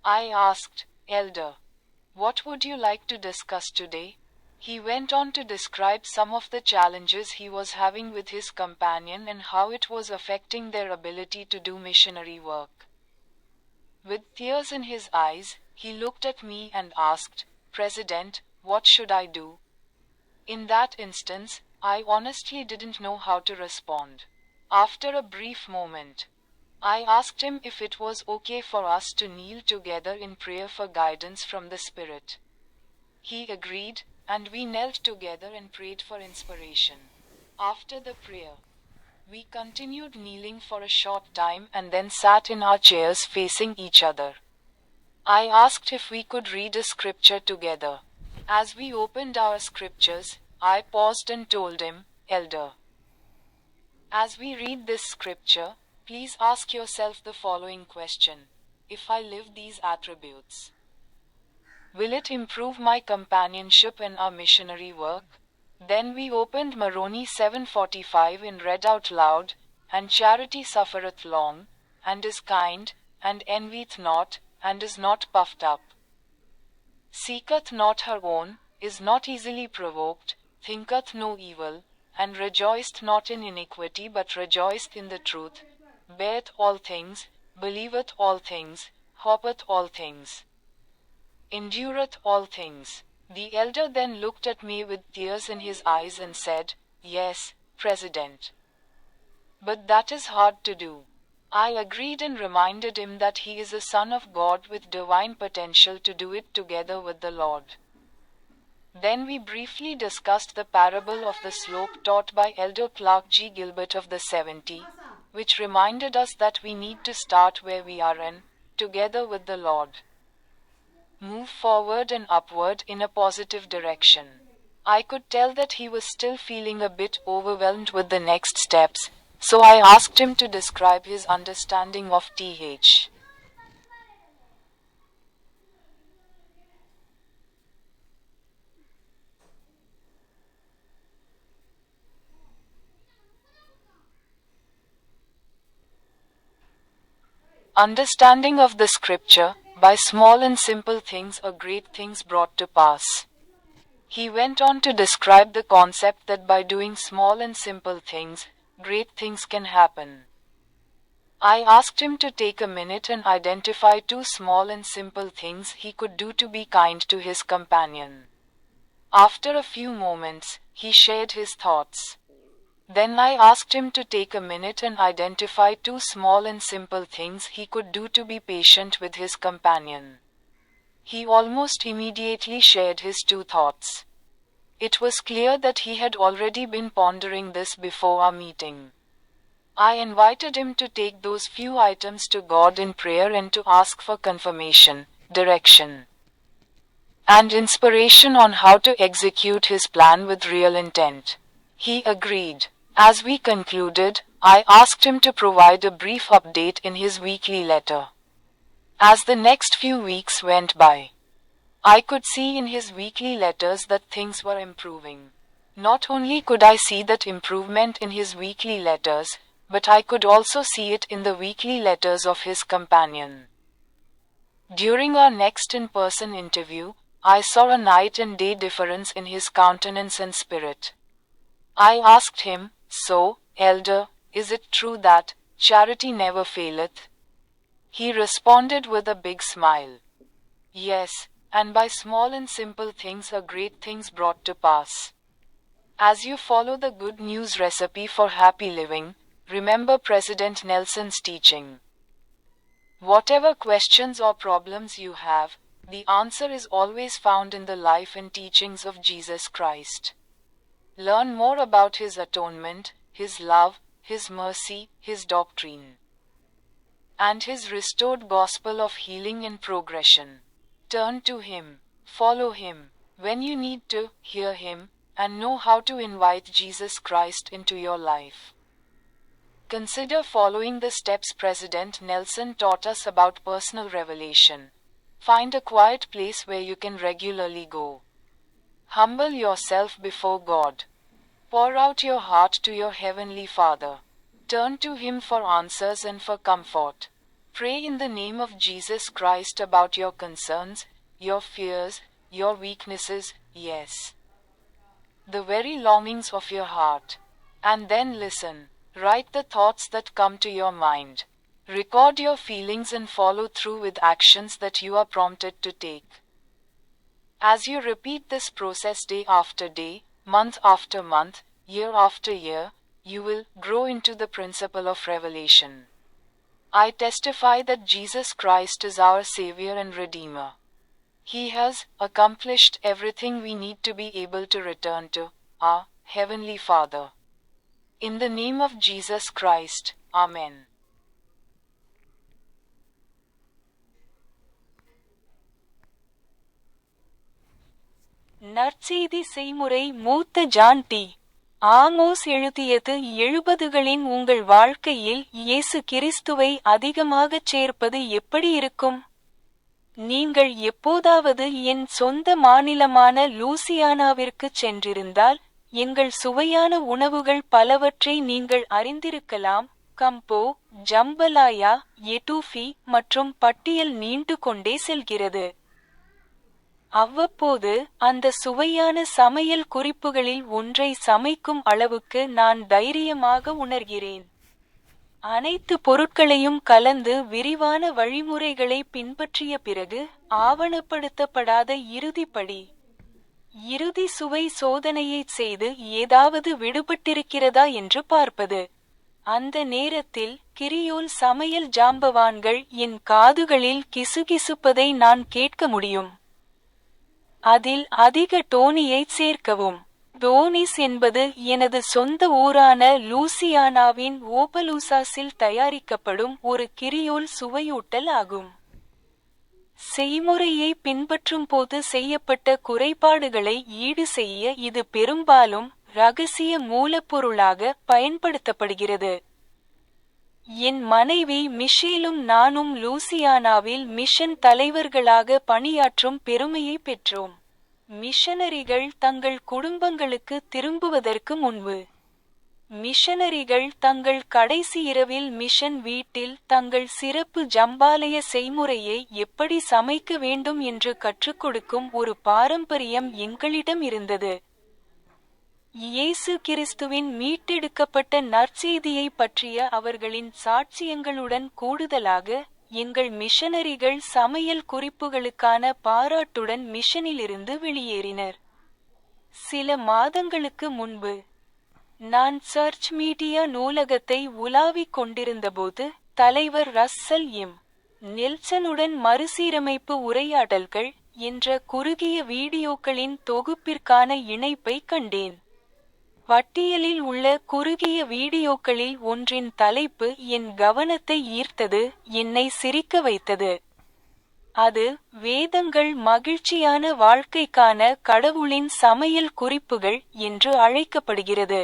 I asked, "Elder, what would you like to discuss today?" He went on to describe some of the challenges he was having with his companion and how it was affecting their ability to do missionary work. With tears in his eyes, he looked at me and asked, "President, what should I do?" In that instance, I honestly didn't know how to respond. After a brief moment, I asked him if it was okay for us to kneel together in prayer for guidance from the Spirit. He agreed, and we knelt together and prayed for inspiration. After the prayer, we continued kneeling for a short time and then sat in our chairs facing each other. I asked if we could read a scripture together. As we opened our scriptures, I paused and told him, "Elder, as we read this scripture, please ask yourself the following question. If I live these attributes, will it improve my companionship in our missionary work?" Then we opened Moroni 7:45 and read out loud, "And charity suffereth long, and is kind, and envieth not, and is not puffed up, seeketh not her own, is not easily provoked, thinketh no evil, and rejoiceth not in iniquity but rejoiceth in the truth, beareth all things, believeth all things, hopeth all things, endureth all things." The elder then looked at me with tears in his eyes and said, "Yes, President. But that is hard to do." I agreed and reminded him that he is a son of God with divine potential to do it together with the Lord. Then we briefly discussed the parable of the slope taught by Elder Clark G. Gilbert of the 70, which reminded us that we need to start where we are and, together with the Lord, move forward and upward in a positive direction. I could tell that he was still feeling a bit overwhelmed with the next steps, so I asked him to describe his understanding of TH. Understanding of the scripture, by small and simple things are great things brought to pass. He went on to describe the concept that by doing small and simple things, great things can happen. I asked him to take a minute and identify 2 small and simple things he could do to be kind to his companion. After a few moments, he shared his thoughts. Then I asked him to take a minute and identify 2 small and simple things he could do to be patient with his companion. He almost immediately shared his 2 thoughts. It was clear that he had already been pondering this before our meeting. I invited him to take those few items to God in prayer and to ask for confirmation, direction, and inspiration on how to execute his plan with real intent. He agreed. As we concluded, I asked him to provide a brief update in his weekly letter. As the next few weeks went by, I could see in his weekly letters that things were improving. Not only could I see that improvement in his weekly letters, but I could also see it in the weekly letters of his companion. During our next in-person interview, I saw a night and day difference in his countenance and spirit. I asked him, "So, Elder, is it true that charity never faileth?" He responded with a big smile. "Yes, and by small and simple things are great things brought to pass." As you follow the good news recipe for happy living, remember President Nelson's teaching. Whatever questions or problems you have, the answer is always found in the life and teachings of Jesus Christ. Learn more about His atonement, His love, His mercy, His doctrine, and His restored gospel of healing and progression. Turn to Him, follow Him, when you need to, hear Him, and know how to invite Jesus Christ into your life. Consider following the steps President Nelson taught us about personal revelation. Find a quiet place where you can regularly go. Humble yourself before God. Pour out your heart to your Heavenly Father. Turn to Him for answers and for comfort. Pray in the name of Jesus Christ about your concerns, your fears, your weaknesses, yes, the very longings of your heart. And then listen. Write the thoughts that come to your mind. Record your feelings and follow through with actions that you are prompted to take. As you repeat this process day after day, month after month, year after year, you will grow into the principle of revelation. I testify that Jesus Christ is our Savior and Redeemer. He has accomplished everything we need to be able to return to our Heavenly Father. In the name of Jesus Christ, Amen. நற்செய்தி செய்முறை மூத்த John D. Amos எழுதியது. 70களின் உங்கள் வாழ்க்கையில் இயேசு கிறிஸ்துவை அதிகமாகச் சேர்ப்பது எப்படி இருக்கும்? நீங்கள் எப்போதாவது என் சொந்த மாநிலமான லூசியானாவிற்குச் சென்றிருந்தால், எங்கள் சுவையான உணவுகள் பலவற்றை நீங்கள் அறிந்திருக்கலாம். கம்போ, ஜம்பலாயா, எட்டூஃபி மற்றும் பட்டியல் நீண்டு கொண்டே செல்கிறது. அவ்வப்போது அந்த சுவையான சமையல் குறிப்புகளில் ஒன்றை சமைக்கும் அளவுக்கு நான் தைரியமாக உணர்கிறேன். அனைத்து பொருட்களையும் கலந்து விரிவான வழிமுறைகளை பின்பற்றிய பிறகு, ஆவணப்படுத்தப்படாத இறுதி படி, இறுதி சுவை சோதனையைச் செய்து ஏதாவது விடுபட்டிருக்கிறதா என்று பார்ப்பது. அந்த நேரத்தில் கிரியோல் சமையல் ஜாம்பவான்கள் என் காதுகளில் கிசுகிசுப்பதை நான் கேட்க முடியும். அதில் அதிக டோனியைச் சேர்க்கவும். டோனிஸ் என்பது எனது சொந்த ஊரான லூசியானாவின் ஓபலூசாஸில் தயாரிக்கப்படும் ஒரு கிரியோல் சுவையூட்டல் ஆகும். செய்முறையை பின்பற்றும் போது செய்யப்பட்ட குறைபாடுகளை ஈடு செய்ய இது பெரும்பாலும் இரகசிய மூலப்பொருளாக பயன்படுத்தப்படுகிறது. என் மனைவி மிஷேலும் நானும் லூசியானாவில் மிஷன் தலைவர்களாக பணியாற்றும் பெருமையை பெற்றோம். மிஷனரிகள் தங்கள் குடும்பங்களுக்கு திரும்புவதற்கு முன்பு, மிஷனரிகள் தங்கள் கடைசி இரவில் மிஷன் வீட்டில் தங்கள் சிறப்பு ஜம்பாலய செய்முறையை எப்படி சமைக்க வேண்டும் என்று கற்றுக் கொடுக்கும் ஒரு பாரம்பரியம் எங்களிடம் இருந்தது. இயேசு கிறிஸ்துவின் மீட்டெடுக்கப்பட்ட நற்செய்தியை பற்றிய அவர்களின் சாட்சியங்களுடன் கூடுதலாக, எங்கள் மிஷனரிகள் சமையல் குறிப்புகளுக்கான பாராட்டுடன் மிஷனிலிருந்து வெளியேறினர். சில மாதங்களுக்கு முன்பு நான் சர்ச் மீடியா நூலகத்தை உலாவிக் கொண்டிருந்தபோது தலைவர் ரஸ்ஸல் எம். நெல்சனுடன் மறுசீரமைப்பு உரையாடல்கள் என்ற குறுகிய வீடியோக்களின் தொகுப்பிற்கான இணைப்பை கண்டேன். பட்டியலில் உள்ள குறுகிய வீடியோக்களில் ஒன்றின் தலைப்பு என் கவனத்தை ஈர்த்தது, என்னை சிரிக்க வைத்தது. அது வேதங்கள் மகிழ்ச்சியான வாழ்க்கைக்கான கடவுளின் சமையல் குறிப்புகள் என்று அழைக்கப்படுகிறது.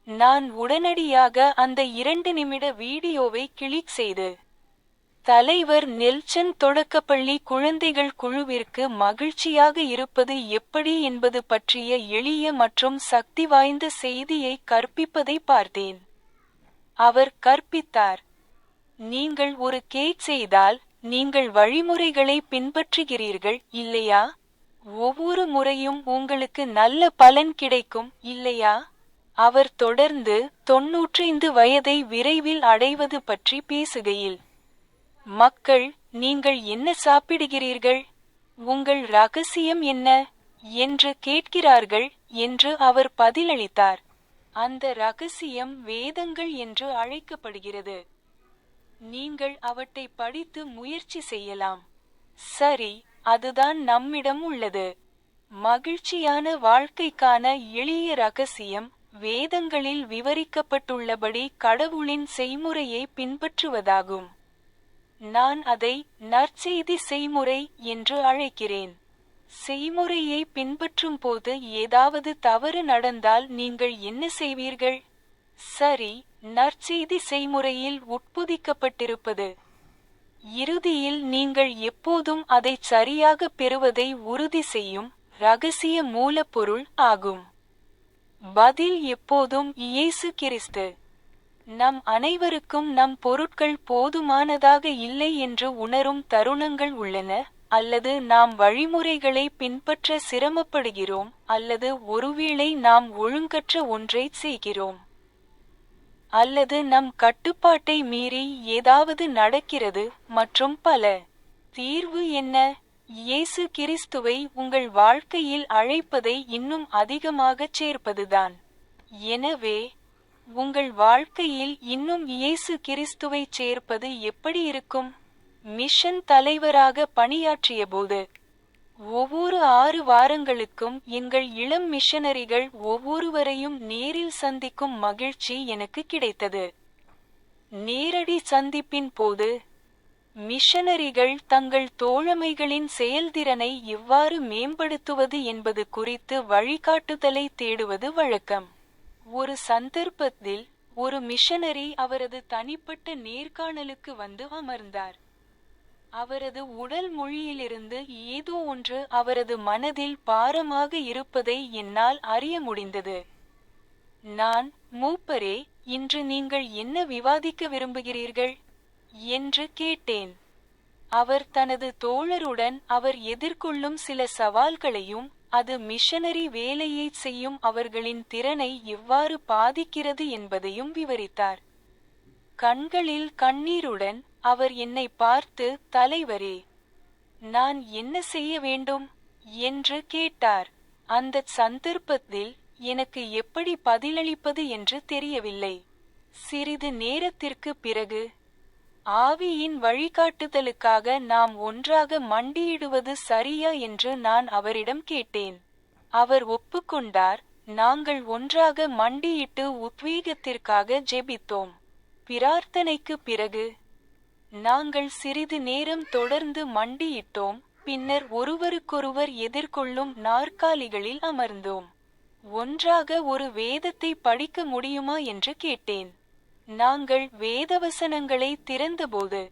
நான் உடனடியாக அந்த 2 நிமிட வீடியோவை கிளிக் செய்து தலைவர் நெல்சன் தொடக்கப்பள்ளி குழந்தைகள் குழுவிற்கு மகிழ்ச்சியாக இருப்பது எப்படி என்பது பற்றிய எளிய மற்றும் சக்தி வாய்ந்த செய்தியை கற்பிப்பதை பார்த்தேன். அவர் கற்பித்தார், நீங்கள் ஒரு கேக் செய்தால் நீங்கள் வழிமுறைகளை பின்பற்றுகிறீர்கள் இல்லையா? ஒவ்வொரு முறையும் உங்களுக்கு நல்ல பலன் கிடைக்கும் இல்லையா? அவர் தொடர்ந்து 95 வயதை விரைவில் அடைவது பற்றி பேசுகையில், மக்கள், நீங்கள் என்ன சாப்பிடுகிறீர்கள்? உங்கள் ரகசியம் என்ன என்று கேட்கிறார்கள் என்று அவர் பதிலளித்தார். அந்த ரகசியம் வேதங்கள் என்று அழைக்கப்படுகிறது. நீங்கள் அவற்றை படித்து முயற்சி செய்யலாம். சரி, அதுதான் நம்மிடம் உள்ளது. மகிழ்ச்சியான வாழ்க்கைக்கான எளிய ரகசியம் வேதங்களில் விவரிக்கப்பட்டுள்ளபடி கடவுளின் செய்முறையை பின்பற்றுவதாகும். நான் அதை நற்செய்தி செய்முறை என்று அழைக்கிறேன். செய்முறையை பின்பற்றும் போது ஏதாவது தவறு நடந்தால் நீங்கள் என்ன செய்வீர்கள்? சரி, நற்செய்தி செய்முறையில் உட்பொதிக்கப்பட்டிருப்பது இறுதியில் நீங்கள் எப்போதும் அதைச் சரியாக பெறுவதை உறுதி செய்யும் இரகசிய மூலப்பொருள் ஆகும். பதில் எப்போதும் இயேசு கிறிஸ்து. நம் அனைவருக்கும் நம் பொருட்கள் போதுமானதாக இல்லை என்று உணரும் தருணங்கள் உள்ளன, அல்லது நாம் வழிமுறைகளை பின்பற்ற சிரமப்படுகிறோம், அல்லது ஒருவேளை நாம் ஒழுங்கற்ற ஒன்றைச் செய்கிறோம், அல்லது நம் கட்டுப்பாட்டை மீறி ஏதாவது நடக்கிறது, மற்றும் பல. தீர்வு என்ன? இயேசு கிறிஸ்துவை உங்கள் வாழ்க்கையில் அழைப்பதை இன்னும் அதிகமாகச் சேர்ப்பதுதான். எனவே உங்கள் வாழ்க்கையில் இன்னும் இயேசு கிறிஸ்துவைச் சேர்ப்பது எப்படி இருக்கும்? மிஷன் தலைவராக பணியாற்றியபோது ஒவ்வொரு 6 வாரங்களுக்கும் எங்கள் இளம் மிஷனரிகள் ஒவ்வொருவரையும் நேரில் சந்திக்கும் மகிழ்ச்சி எனக்கு கிடைத்தது. நேரடி சந்திப்பின் போது மிஷனரிகள் தங்கள் தோழமைகளின் செயல்திறனை எவ்வாறு மேம்படுத்துவது என்பது குறித்து வழிகாட்டுதலை தேடுவது வழக்கம். ஒரு சந்தர்ப்பத்தில் ஒரு மிஷனரி அவரது தனிப்பட்ட நேர்காணலுக்கு வந்து அமர்ந்தார். அவரது உடல் மொழியிலிருந்து ஏதோ ஒன்று அவரது மனதில் பாரமாக இருப்பதை என்னால் அறிய முடிந்தது. நான், மூப்பரே, இன்று நீங்கள் என்ன விவாதிக்க விரும்புகிறீர்கள் என்று கேட்டேன். அவர் தனது தோழருடன் அவர் எதிர்கொள்ளும் சில சவால்களையும் அது மிஷனரி வேலையைச் செய்யும் அவர்களின் திறனை எவ்வாறு பாதிக்கிறது என்பதையும் விவரித்தார். கண்களில் கண்ணீருடன் அவர் என்னை பார்த்து, தலைவரே, நான் என்ன செய்ய வேண்டும் என்று கேட்டார். அந்தச் சந்தர்ப்பத்தில் எனக்கு எப்படி பதிலளிப்பது என்று தெரியவில்லை. சிறிது நேரத்திற்கு பிறகு, ஆவியின் வழிகாட்டுதலுக்காக நாம் ஒன்றாக மண்டியிடுவது சரியா என்று நான் அவரிடம் கேட்டேன். அவர் ஒப்புக்கொண்டார். நாங்கள் ஒன்றாக மண்டியிட்டு உத்வேகத்திற்காக ஜெபித்தோம். பிரார்த்தனைக்கு பிறகு நாங்கள் சிறிது நேரம் தொடர்ந்து மண்டியிட்டோம். பின்னர் ஒருவருக்கொருவர் எதிர்கொள்ளும் நாற்காலிகளில் அமர்ந்தோம். ஒன்றாக ஒரு வேதத்தை படிக்க முடியுமா என்று கேட்டேன். நாங்கள் வேதவசனங்களை திறந்தபோது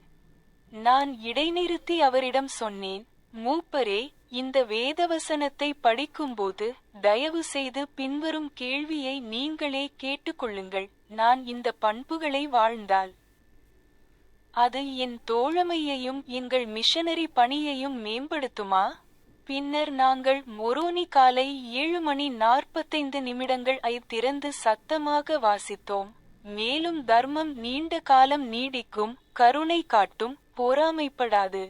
நான் இடைநிறுத்தி அவரிடம் சொன்னேன், மூப்பரே, இந்த வேதவசனத்தை படிக்கும்போது தயவு செய்து பின்வரும் கேள்வியை நீங்களே கேட்டுக்கொள்ளுங்கள். நான் இந்த பண்புகளை வாழ்ந்தால் அது என் தோழமையையும் எங்கள் மிஷனரி பணியையும் மேம்படுத்துமா? பின்னர் நாங்கள் மொரோனி காலை 7:45 ஐ திறந்து சத்தமாக வாசித்தோம். மேலும் தர்மம் நீண்ட காலம் நீடிக்கும், கருணை காட்டும், பொறாமைப்படாது,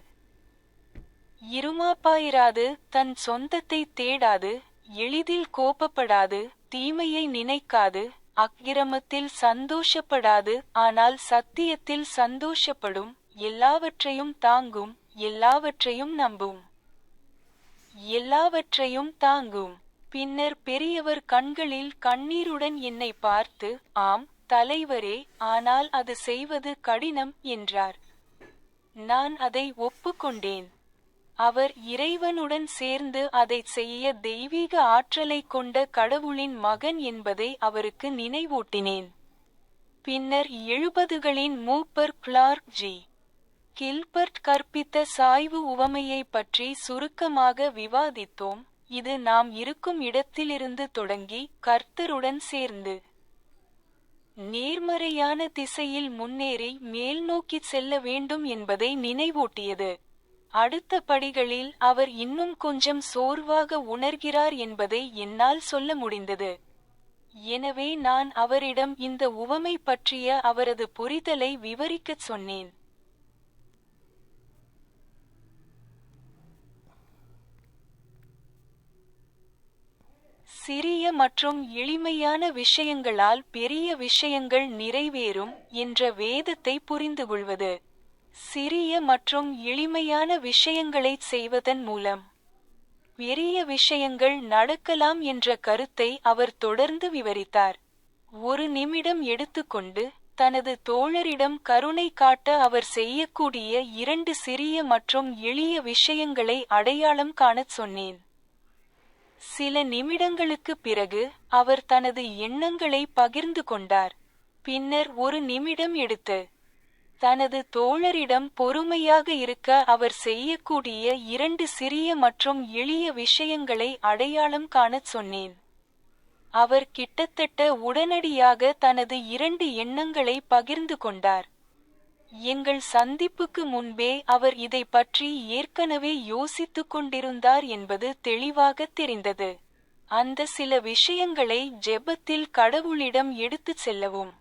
இருமாப்பாயிராது, தன் சொந்தத்தை தேடாது, எளிதில் கோபப்படாது, தீமையை நினைக்காது, அக்கிரமத்தில் சந்தோஷப்படாது, ஆனால் சத்தியத்தில் சந்தோஷப்படும், எல்லாவற்றையும் தாங்கும், எல்லாவற்றையும் நம்பும், எல்லாவற்றையும் தாங்கும். பின்னர் பெரியவர் கண்களில் கண்ணீருடன் என்னை பார்த்து, ஆம் தலைவரே, ஆனால் அது செய்வது கடினம் என்றார். நான் அதை ஒப்புக்கொண்டேன். அவர் இறைவனுடன் சேர்ந்து அதைச் செய்ய தெய்வீக ஆற்றலை கொண்ட கடவுளின் மகன் என்பதை அவருக்கு நினைவூட்டினேன். பின்னர் 70களின் மூப்பர் கிளார்க் ஜி. கில்பர்ட் கற்பித்த சாய்வு உவமையை பற்றி சுருக்கமாக விவாதித்தோம். இது நாம் இருக்கும் இடத்திலிருந்து தொடங்கி கர்த்தருடன் சேர்ந்து நேர்மறையான திசையில் முன்னேறி மேல் நோக்கிச் செல்ல வேண்டும் என்பதை நினைவூட்டியது. அடுத்த படிகளில் அவர் இன்னும் கொஞ்சம் சோர்வாக உணர்கிறார் என்பதை என்னால் சொல்ல முடிந்தது. எனவே நான் அவரிடம் இந்த உவமை பற்றிய அவரது புரிதலை விவரிக்கச் சொன்னேன். சிறிய மற்றும் எளிமையான விஷயங்களால் பெரிய விஷயங்கள் நிறைவேறும் என்ற வேதத்தை புரிந்துகொள்வது. சிறிய மற்றும் எளிமையான விஷயங்களைச் செய்வதன் மூலம் பெரிய விஷயங்கள் நடக்கலாம் என்ற கருத்தை அவர் தொடர்ந்து விவரித்தார். ஒரு நிமிடம் எடுத்துக்கொண்டு தனது தோழரிடம் கருணை காட்ட அவர் செய்யக்கூடிய 2 சிறிய மற்றும் எளிய விஷயங்களை அடையாளம் காணச் சொன்னேன். சில நிமிடங்களுக்குப் பிறகு அவர் தனது எண்ணங்களை பகிர்ந்து கொண்டார். பின்னர் ஒரு நிமிடம் எடுத்து தனது தோழரிடம் பொறுமையாக இருக்க அவர் செய்யக்கூடிய 2 சிறிய மற்றும் எளிய விஷயங்களை அடையாளம் காணச் சொன்னேன். அவர் கிட்டத்தட்ட உடனடியாக தனது 2 எண்ணங்களை பகிர்ந்து கொண்டார். எங்கள் சந்திப்புக்கு முன்பே அவர் இதை பற்றி ஏற்கனவே யோசித்துக் கொண்டிருந்தார் என்பது தெளிவாகத் தெரிந்தது. அந்த சில விஷயங்களை ஜெபத்தில் கடவுளிடம் எடுத்துச் செல்லவும்,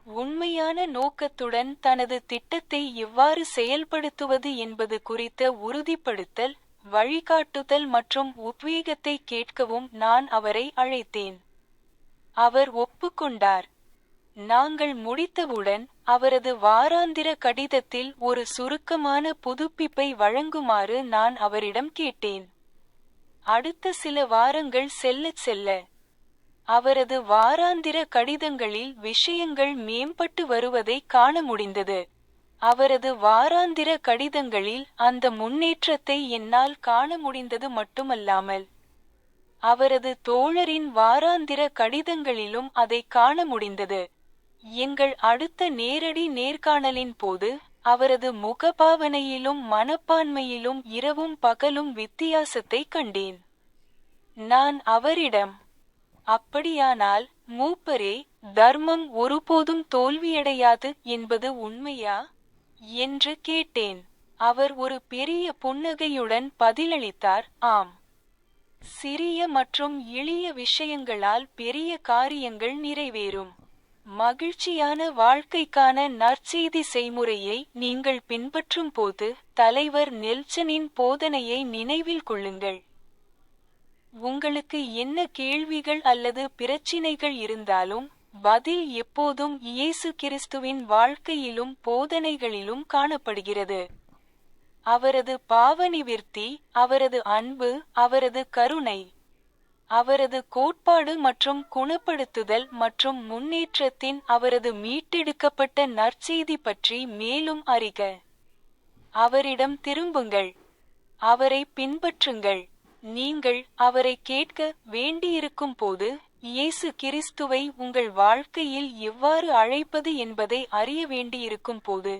உண்மையான நோக்கத்துடன் தனது திட்டத்தை எவ்வாறு செயல்படுத்துவது என்பது குறித்த உறுதிப்படுத்தல், வழிகாட்டுதல் மற்றும் உத்வேகத்தை கேட்கவும் நான் அவரை அழைத்தேன். அவர் ஒப்புக்கொண்டார். நாங்கள் முடித்தவுடன் அவரது வாராந்திர கடிதத்தில் ஒரு சுருக்கமான புதுப்பிப்பை வழங்குமாறு நான் அவரிடம் கேட்டேன். அடுத்த சில வாரங்கள் செல்லச் செல்ல அவரது வாராந்திர கடிதங்களில் விஷயங்கள் மேம்பட்டு வருவதை காண முடிந்தது. அவரது வாராந்திர கடிதங்களில் அந்த முன்னேற்றத்தை என்னால் காண முடிந்தது மட்டுமல்லாமல் அவரது தோழரின் வாராந்திர கடிதங்களிலும் அதை காண முடிந்தது. எங்கள் அடுத்த நேரடி நேர்காணலின் போது அவரது முகபாவனையிலும் மனப்பான்மையிலும் இரவும் பகலும் வித்தியாசத்தை கண்டேன். நான் அவரிடம், அப்படியானால் மூப்பரே, தர்மம் ஒருபோதும் தோல்வியடையாது என்பது உண்மையா என்று கேட்டேன். அவர் ஒரு பெரிய புன்னகையுடன் பதிலளித்தார், ஆம். சிறிய மற்றும் எளிய விஷயங்களால் பெரிய காரியங்கள் நிறைவேறும். மகிழ்ச்சியான வாழ்க்கைக்கான நற்செய்தி செய்முறையை நீங்கள் பின்பற்றும் போது தலைவர் நெல்சனின் போதனையை நினைவில் கொள்ளுங்கள். உங்களுக்கு என்ன கேள்விகள் அல்லது பிரச்சினைகள் இருந்தாலும் பதில் எப்போதும் இயேசு கிறிஸ்துவின் வாழ்க்கையிலும் போதனைகளிலும் காணப்படுகிறது. அவரது பாவநிவிர்த்தி, அவரது அன்பு, அவரது கருணை, அவரது கோட்பாடு மற்றும் குணப்படுத்துதல் மற்றும் முன்னேற்றத்தின் அவரது மீட்டெடுக்கப்பட்ட நற்செய்தி பற்றி மேலும் அறிக. அவரிடம் திரும்புங்கள். அவரை பின்பற்றுங்கள். நீங்கள் அவரை கேட்க வேண்டியிருக்கும் போது இயேசு கிறிஸ்துவை உங்கள் வாழ்க்கையில் எவ்வாறு அழைப்பது என்பதை அறிய வேண்டியிருக்கும் போது.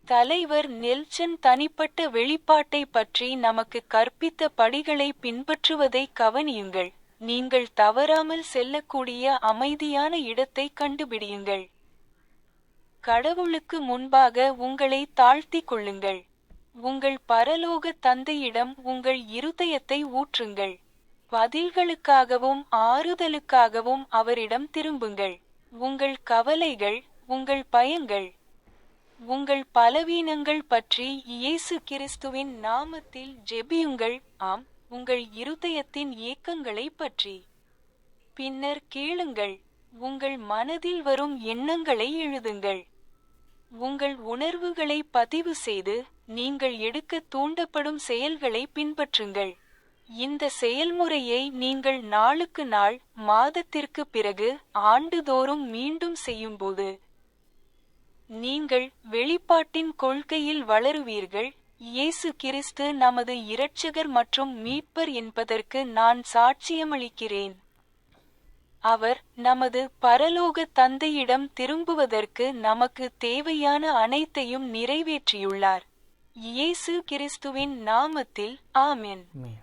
தலைவர் நெல்சன் தனிப்பட்ட வெளிப்பாட்டை பற்றி நமக்கு கற்பித்த படிகளை பின்பற்றுவதை கவனியுங்கள். நீங்கள் தவறாமல் செல்லக்கூடிய அமைதியான இடத்தை கண்டுபிடியுங்கள். கடவுளுக்கு முன்பாக உங்களை தாழ்த்திக் கொள்ளுங்கள். உங்கள் பரலோக தந்தையிடம் உங்கள் இருதயத்தை ஊற்றுங்கள். பதில்களுக்காகவும் ஆறுதலுக்காகவும் அவரிடம் திரும்புங்கள். உங்கள் கவலைகள், உங்கள் பயங்கள், உங்கள் பலவீனங்கள் பற்றி இயேசு கிறிஸ்துவின் நாமத்தில் ஜெபியுங்கள். ஆம், உங்கள் இருதயத்தின் ஏக்கங்களை பற்றி. பின்னர் கேளுங்கள். உங்கள் மனதில் வரும் எண்ணங்களை எழுதுங்கள். உங்கள் உணர்வுகளை பதிவு செய்து, நீங்கள் எடுக்க தூண்டப்படும் செயல்களை பின்பற்றுங்கள். இந்த செயல்முறையை நீங்கள் நாளுக்கு நாள், மாதத்திற்கு பிறகு, ஆண்டுதோறும் மீண்டும் செய்யும்போது, நீங்கள் வெளிப்பாட்டின் கொள்கையில் வளருவீர்கள். இயேசு கிறிஸ்து நமது இரட்சகர் மற்றும் மீட்பர் என்பதற்கு நான் சாட்சியமளிக்கிறேன். அவர் நமது பரலோக தந்தையிடம் திரும்புவதற்கு நமக்கு தேவையான அனைத்தையும் நிறைவேற்றியுள்ளார். இயேசு கிறிஸ்துவின் நாமத்தில் ஆமென். Amen.